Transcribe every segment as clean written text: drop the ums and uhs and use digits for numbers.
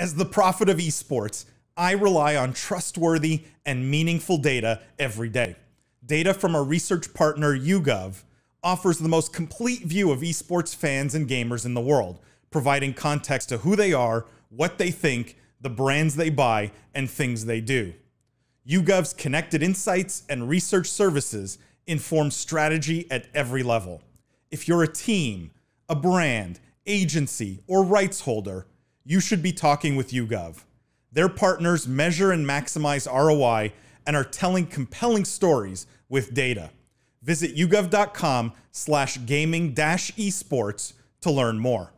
As the prophet of esports, I rely on trustworthy and meaningful data every day. Data from our research partner, YouGov, offers the most complete view of esports fans and gamers in the world, providing context to who they are, what they think, the brands they buy, and things they do. YouGov's connected insights and research services inform strategy at every level. If you're a team, a brand, agency, or rights holder, you should be talking with YouGov. Their partners measure and maximize ROI and are telling compelling stories with data. Visit yougov.com/gaming-esports to learn more.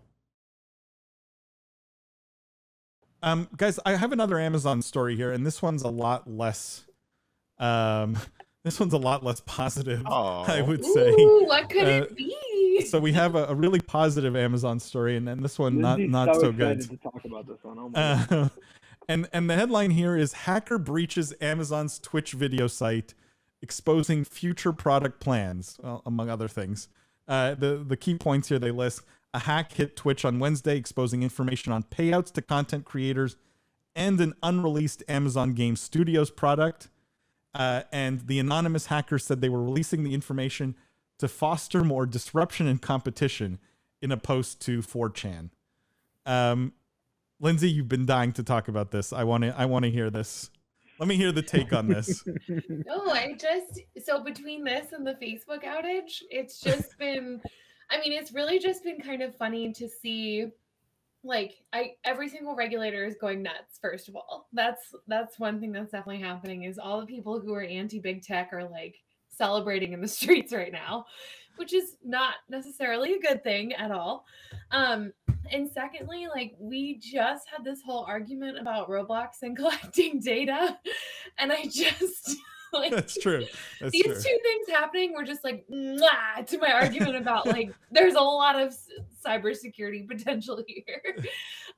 Guys, I have another Amazon story here, and this one's a lot less positive, I would say. Ooh, what could it be? So we have a really positive Amazon story, and then this one not so good. To talk about this one. Oh my God. And the headline here is Hacker Breaches Amazon's Twitch video site, exposing future product plans, well, among other things. The key points here they list: a hack hit Twitch on Wednesday, exposing information on payouts to content creators and an unreleased Amazon Game Studios product. And the anonymous hacker said they were releasing the information to foster more disruption and competition in a post to 4chan. Lindsay, you've been dying to talk about this. I want to hear this. Let me hear the take on this. No, so between this and the Facebook outage, it's just been, I mean, it's really just been kind of funny to see, like, every single regulator is going nuts. First of all, that's one thing that's definitely happening, is all the people who are anti-big tech are like celebrating in the streets right now, which is not necessarily a good thing at all. And secondly, like, we just had this whole argument about Roblox and collecting data, and I just like, that's true. These two things happening were just like mwah, to my argument about like there's a lot of cybersecurity potential here.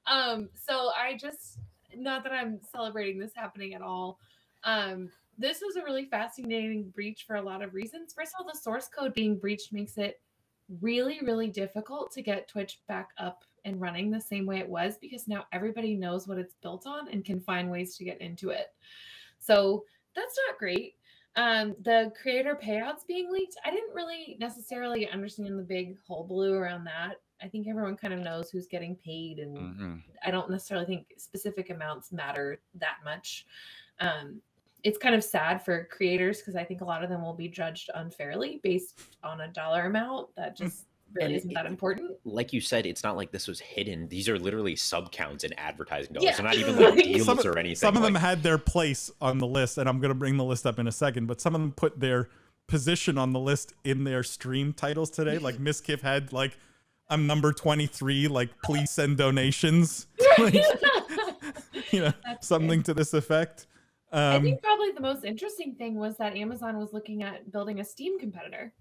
So I just, not that I'm celebrating this happening at all. This was a really fascinating breach for a lot of reasons. First of all, the source code being breached makes it really, really difficult to get Twitch back up and running the same way it was, because now everybody knows what it's built on and can find ways to get into it. So that's not great. The creator payouts being leaked, I didn't really necessarily understand the big hullabaloo around that. I think everyone kind of knows who's getting paid, and I don't necessarily think specific amounts matter that much. It's kind of sad for creators because I think a lot of them will be judged unfairly based on a dollar amount that just really isn't that important. Like you said, it's not like this was hidden. These are literally sub counts in advertising dollars. Yeah. They're not even like deals or anything. Some of them had their place on the list, and I'm going to bring the list up in a second, but some of them put their position on the list in their stream titles today. Like Miskiff had like, I'm number 23, like please send donations. Like, you know, that's something to this effect. I think probably the most interesting thing was that Amazon was looking at building a Steam competitor.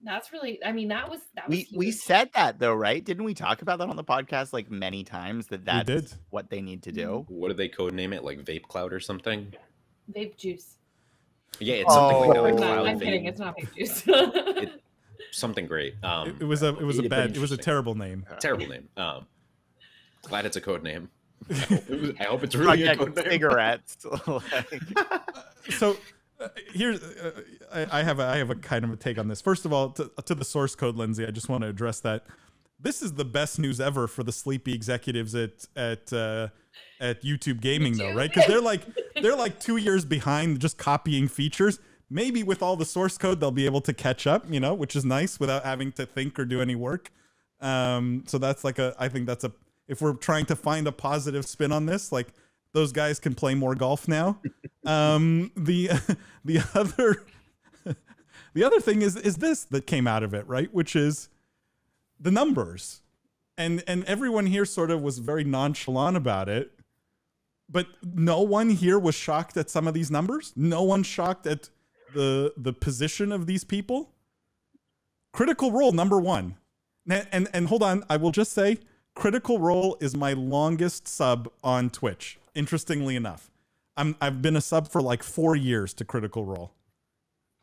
That's really, I mean, that was we said that though, right? Didn't we talk about that on the podcast like many times, that's what they need to do? What did they codename it? Like Vape Cloud or something? Vape Juice. Yeah, it's something like that. Like Cloud I'm kidding, it's not Vape Juice. Something great. It was a terrible name. Terrible name. Glad it's a code name. I hope it's really a code name. Cigarettes. So here's I have a kind of a take on this. First of all, to the source code, Lindsay, I just want to address that. This is the best news ever for the sleepy executives at YouTube Gaming, though, right? Because they're like 2 years behind, just copying features. Maybe with all the source code, they'll be able to catch up, you know, which is nice without having to think or do any work. So that's like I think that's if we're trying to find a positive spin on this, like those guys can play more golf now. The other thing is this that came out of it, right? Which is the numbers, and everyone here sort of was very nonchalant about it, but no one here was shocked at some of these numbers. No one shocked at the position of these people. Critical Role #1, and hold on, I will just say, Critical Role is my longest sub on Twitch. Interestingly enough, I've been a sub for like 4 years to Critical Role.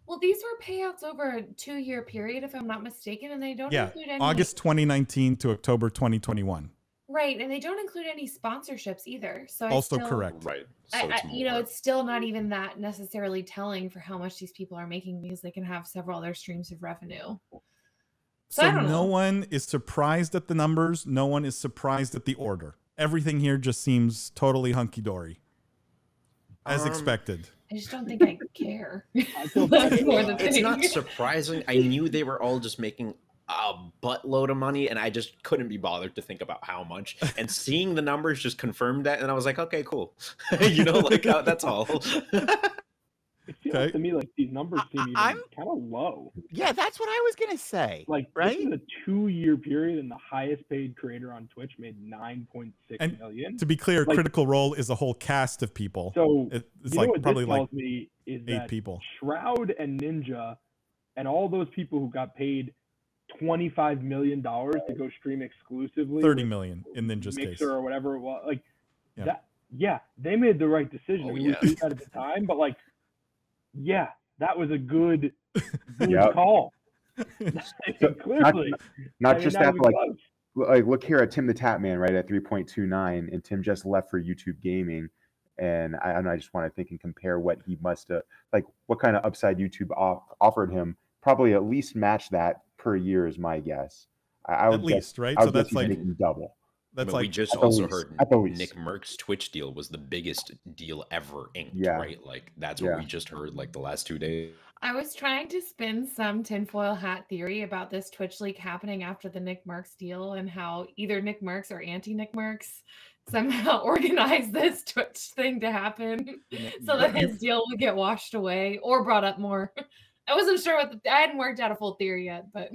Well, these were payouts over a 2-year period, if I'm not mistaken, and they don't include any. August 2019 to October 2021. Right, and they don't include any sponsorships either. So Also correct. Right. So it's still not even that necessarily telling for how much these people are making because they can have several other streams of revenue. So I don't know. No one is surprised at the numbers. No one is surprised at the order. Everything here just seems totally hunky-dory. As expected. I just don't think I care. It's not surprising. I knew they were all just making a buttload of money, and I just couldn't be bothered to think about how much. And seeing the numbers just confirmed that, and I was like, okay, cool. You know, like that's all. It feels to me like these numbers seem kind of low. Yeah, that's what I was gonna say. Like, right? This is a 2-year period, and the highest paid creator on Twitch made $9.6 million. To be clear, like, Critical Role is a whole cast of people. So it's like probably like me is 8 people. Shroud and Ninja, and all those people who got paid $25 million to go stream exclusively. 30 million in Ninja's Mixer case, or whatever it was. Like that. Yeah, they made the right decision. I mean, we knew that at the time, but like. Yeah, that was a good call. So clearly, not just that, but like look here at Tim the Tapman, right, at 3.29, and Tim just left for YouTube Gaming, and I don't know, I just want to think and compare what he must have, like, what kind of upside YouTube offered him. Probably at least match that per year is my guess. I would at least, right? So that's like double. That's but like we just also heard Nick Merck's Twitch deal was the biggest deal ever inked, right? Like that's what we just heard like the last 2 days. I was trying to spin some tinfoil hat theory about this Twitch leak happening after the Nick Merck's deal and how either Nick Merck's or anti-Nick Merck's somehow organized this Twitch thing to happen so that his deal would get washed away or brought up more. I wasn't sure I hadn't worked out a full theory yet, but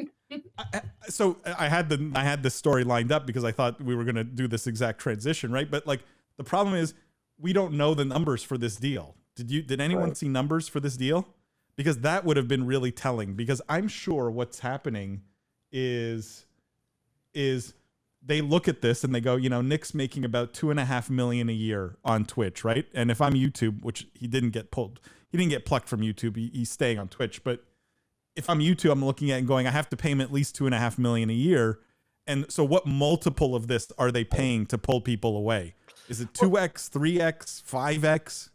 so I had this story lined up because I thought we were going to do this exact transition, right? But like the problem is we don't know the numbers for this deal. Did anyone see numbers for this deal? Because that would have been really telling, because I'm sure what's happening is they look at this and they go, you know, Nick's making about $2.5 million a year on Twitch, right? And if I'm YouTube, which he didn't get plucked from YouTube, he's staying on Twitch. But if I'm YouTube, I'm looking at and going, I have to pay him at least $2.5 million a year. And so what multiple of this are they paying to pull people away? Is it 2x, 3x, 5x?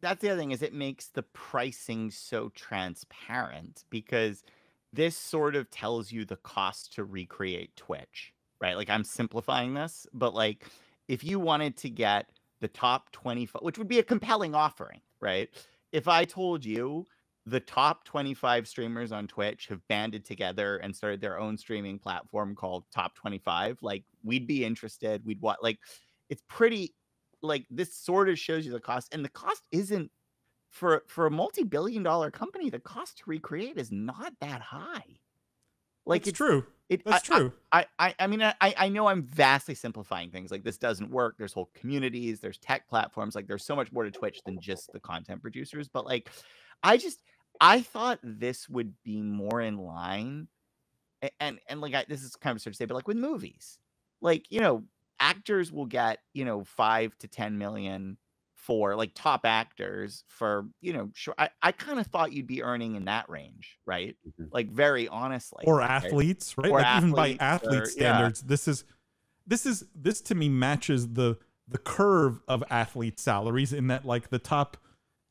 That's the other thing, is it makes the pricing so transparent, because this sort of tells you the cost to recreate Twitch, right? Like, I'm simplifying this, but like if you wanted to get the top 25, which would be a compelling offering, right? If I told you the top 25 streamers on Twitch have banded together and started their own streaming platform called Top 25, like, we'd be interested. We'd want, like, it's pretty, like, this sort of shows you the cost, and the cost isn't for a multi-billion-dollar company. The cost to recreate is not that high. Like, it's true. That's true. I mean, I know I'm vastly simplifying things. Like, this doesn't work. There's whole communities, there's tech platforms. Like, there's so much more to Twitch than just the content producers. But like, I thought this would be more in line. And like, this is kind of absurd to say, but like with movies, like, you know, actors will get, you know, 5 to 10 million for like top actors for, you know, sure. I kind of thought you'd be earning in that range, right? Like, very honestly. Or athletes, right? Or like athletes, even by athlete standards, this to me matches the curve of athlete salaries, in that like the top,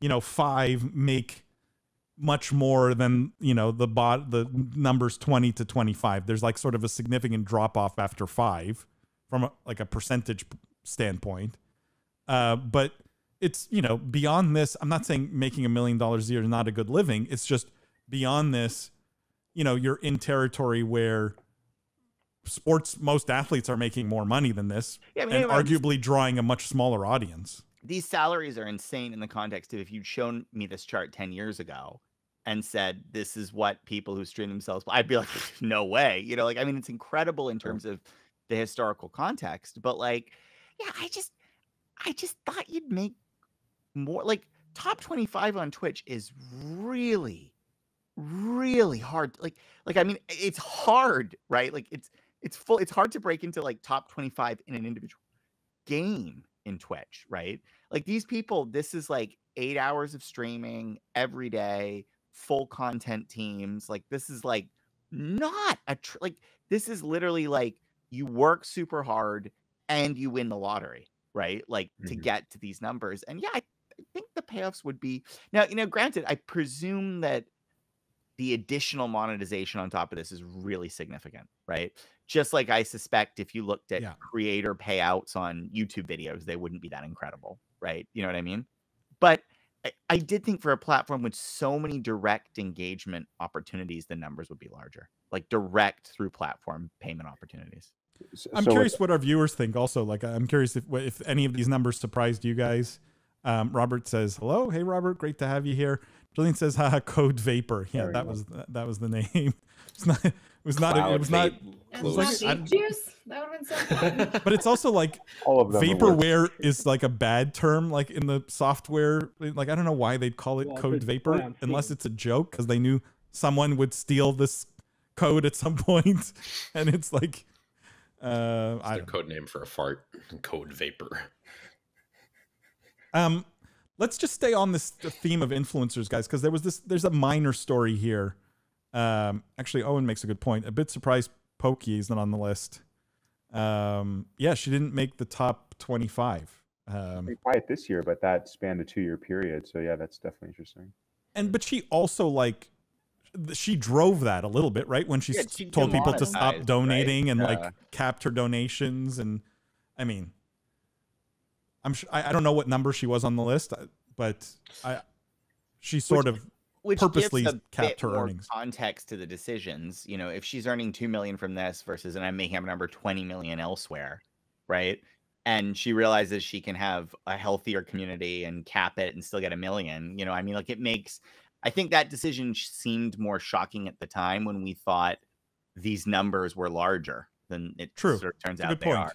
you know, 5 make much more than, you know, the numbers 20 to 25. There's like sort of a significant drop off after 5 from like a percentage standpoint. But it's, you know, beyond this, I'm not saying making $1 million a year is not a good living. It's just beyond this, you know, you're in territory where most athletes are making more money than this, and arguably drawing a much smaller audience. These salaries are insane in the context of, if you'd shown me this chart 10 years ago and said, this is what people who stream themselves, I'd be like, no way. You know, like, I mean, it's incredible in terms of the historical context, but like, yeah, I just thought you'd make more. Like, top 25 on Twitch is really, really hard. Like, I mean, it's hard, right? Like, it's hard to break into like top 25 in an individual game in Twitch, right? Like, these people, this is like 8 hours of streaming every day, full content teams. Like, this is like not like, this is literally like you work super hard and you win the lottery, right? Like to get to these numbers. And yeah, I think the payoffs would be now, granted, I presume that the additional monetization on top of this is really significant, right? Just like I suspect if you looked at creator payouts on YouTube videos, they wouldn't be that incredible, right? You know what I mean? But I did think for a platform with so many direct engagement opportunities, the numbers would be larger, like direct through platform payment opportunities. I'm curious what our viewers think also. Like, I'm curious if any of these numbers surprised you guys. Robert says, hello. Hey, Robert. Great to have you here. Jillian says, haha, Code Vapor. Yeah, that was the name. It's not, it was not juice. That would have been so fun. But it's also like all of them vaporware is like a bad term, like in the software. Like, I don't know why they'd call it Code Vapor unless it's a joke, because they knew someone would steal this code at some point. And it's like, it's their code name for a fart. Code Vapor. Let's just stay on this theme of influencers, guys, because there's a minor story here. Actually, Owen makes a good point. A bit surprised Pokey is not on the list. Yeah, she didn't make the top 25. Pretty quiet this year, but that spanned a 2-year period. So yeah, that's definitely interesting. But she also she drove that a little bit, right? When she told people to stop donating, right? And capped her donations. And I mean, I'm sure, I don't know what number she was on the list, but she sort of purposely capped her earnings. Context to the decisions, if she's earning 2 million from this versus, and I'm making up a number, 20 million elsewhere, right? And she realizes she can have a healthier community and cap it and still get 1 million. I mean, like, it makes, I think that decision seemed more shocking at the time when we thought these numbers were larger than it sort of turns out they are.